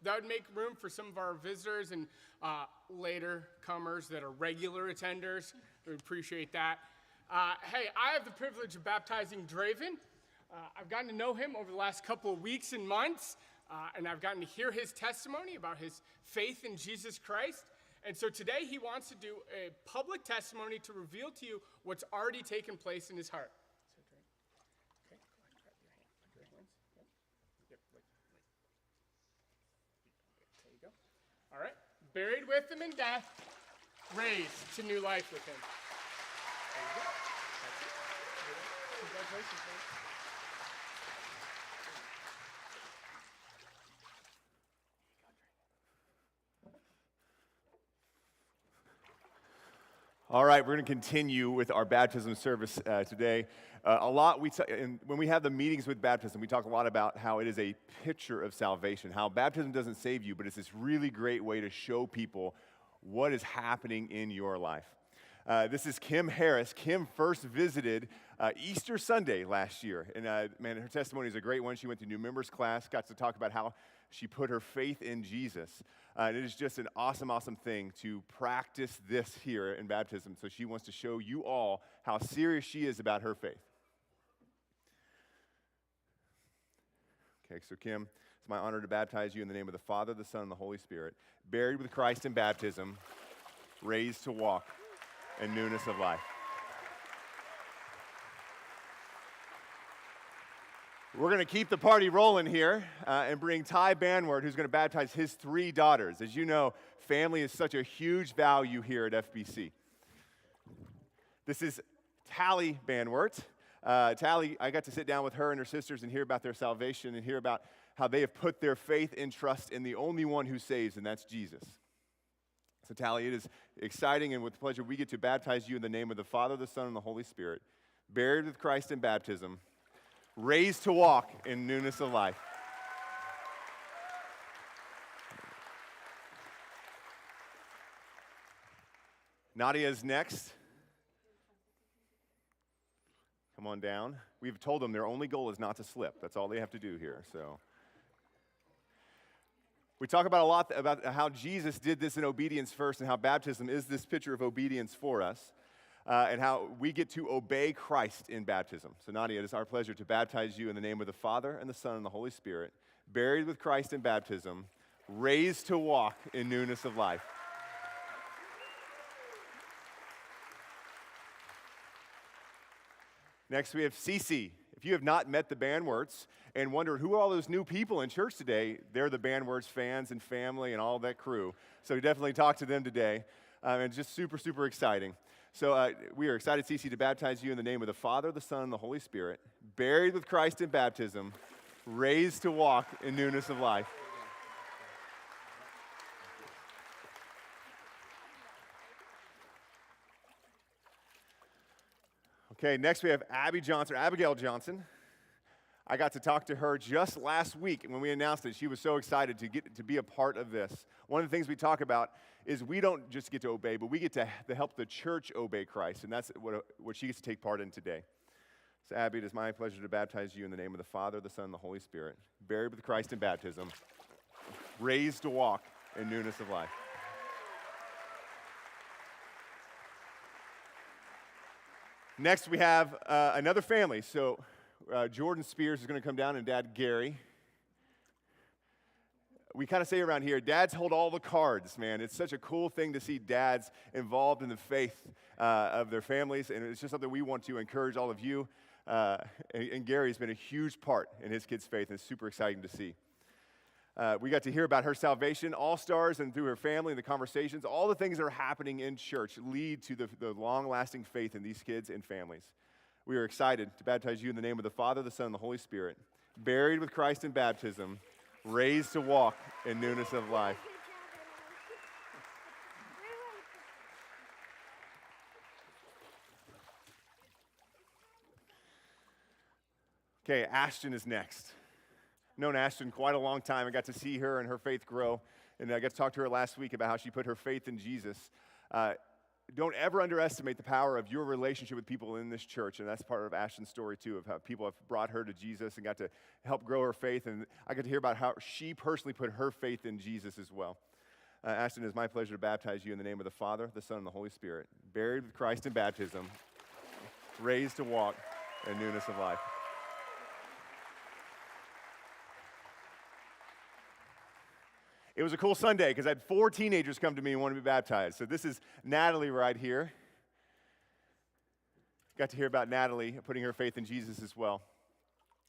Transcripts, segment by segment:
that would make room for some of our visitors and later comers that are regular attenders. We appreciate that. Hey, I have the privilege of baptizing Draven. I've gotten to know him over the last couple of weeks and months, and I've gotten to hear his testimony about his faith in Jesus Christ. And so today he wants to do a public testimony to reveal to you what's already taken place in his heart. So, okay, go ahead, grab your hand. Put your hands. Yep, wait. There you go. All right. Buried with him in death, raised to new life with him. There you go. That's it. Congratulations, man. All right, we're going to continue with our baptism service today. And when we have the meetings with baptism, we talk a lot about how it is a picture of salvation, how baptism doesn't save you, but it's this really great way to show people what is happening in your life. This is Kim Harris. Kim first visited Easter Sunday last year, and man, her testimony is a great one. She went to new members class, got to talk about how she put her faith in Jesus. And it is just an awesome, awesome thing to practice this here in baptism. So she wants to show you all how serious she is about her faith. Okay, so Kim, it's my honor to baptize you in the name of the Father, the Son, and the Holy Spirit, buried with Christ in baptism, raised to walk in newness of life. We're going to keep the party rolling here and bring Ty Banward, who's going to baptize his 3 daughters. As you know, family is such a huge value here at FBC. This is Tally Banward. Tally, I got to sit down with her and her sisters and hear about their salvation and hear about how they have put their faith and trust in the only one who saves, and that's Jesus. So Tally, it is exciting, and with pleasure, we get to baptize you in the name of the Father, the Son, and the Holy Spirit, buried with Christ in baptism, raised to walk in newness of life. Nadia is next. Come on down. We've told them their only goal is not to slip. That's all they have to do here. So we talk about a lot about how Jesus did this in obedience first and how baptism is this picture of obedience for us. And how we get to obey Christ in baptism. So Nadia, it is our pleasure to baptize you in the name of the Father, and the Son, and the Holy Spirit, buried with Christ in baptism, raised to walk in newness of life. Next, we have Cece. If you have not met the Banwards and wonder who are all those new people in church today, they're the Banwards fans and family and all that crew. So definitely talk to them today. And just super, super exciting. So we are excited, Cece, to baptize you in the name of the Father, the Son, and the Holy Spirit, buried with Christ in baptism, raised to walk in newness of life. Okay, next we have Abigail Johnson. I got to talk to her just last week, and when we announced it, she was so excited to get to be a part of this. One of the things we talk about is we don't just get to obey, but we get to help the church obey Christ, and that's what she gets to take part in today. So Abby, it is my pleasure to baptize you in the name of the Father, the Son, and the Holy Spirit, buried with Christ in baptism, raised to walk in newness of life. Next, we have another family. So Jordan Spears is going to come down, and Dad Gary. We kind of say around here, dads hold all the cards, man. It's such a cool thing to see dads involved in the faith of their families, and it's just something we want to encourage all of you. And Gary's been a huge part in his kids' faith, and it's super exciting to see. We got to hear about her salvation, all-stars, and through her family and the conversations. All the things that are happening in church lead to the long-lasting faith in these kids and families. We are excited to baptize you in the name of the Father, the Son, and the Holy Spirit, buried with Christ in baptism, raised to walk in newness of life. Okay, Ashton is next. I've known Ashton quite a long time. I got to see her and her faith grow, and I got to talk to her last week about how she put her faith in Jesus. don't ever underestimate the power of your relationship with people in this church. And that's part of Ashton's story, too, of how people have brought her to Jesus and got to help grow her faith. And I got to hear about how she personally put her faith in Jesus as well. Ashton, it's my pleasure to baptize you in the name of the Father, the Son, and the Holy Spirit, buried with Christ in baptism, raised to walk in newness of life. It was a cool Sunday because I had 4 teenagers come to me and want to be baptized. So this is Natalie right here. Got to hear about Natalie putting her faith in Jesus as well.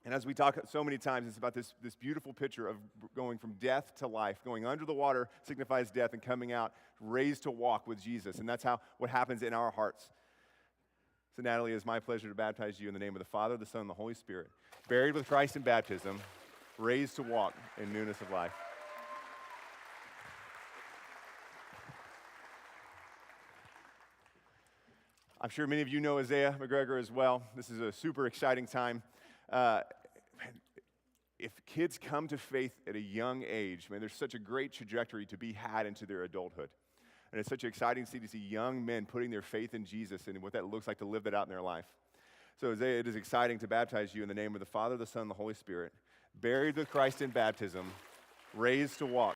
And as we talk so many times, it's about this beautiful picture of going from death to life. Going under the water signifies death, and coming out raised to walk with Jesus. And that's what happens in our hearts. So Natalie, it's my pleasure to baptize you in the name of the Father, the Son, and the Holy Spirit. Buried with Christ in baptism, raised to walk in newness of life. I'm sure many of you know Isaiah McGregor as well. This is a super exciting time. If kids come to faith at a young age, there's such a great trajectory to be had into their adulthood. And it's such an exciting to see young men putting their faith in Jesus and what that looks like to live that out in their life. So Isaiah, it is exciting to baptize you in the name of the Father, the Son, and the Holy Spirit, buried with Christ in baptism, raised to walk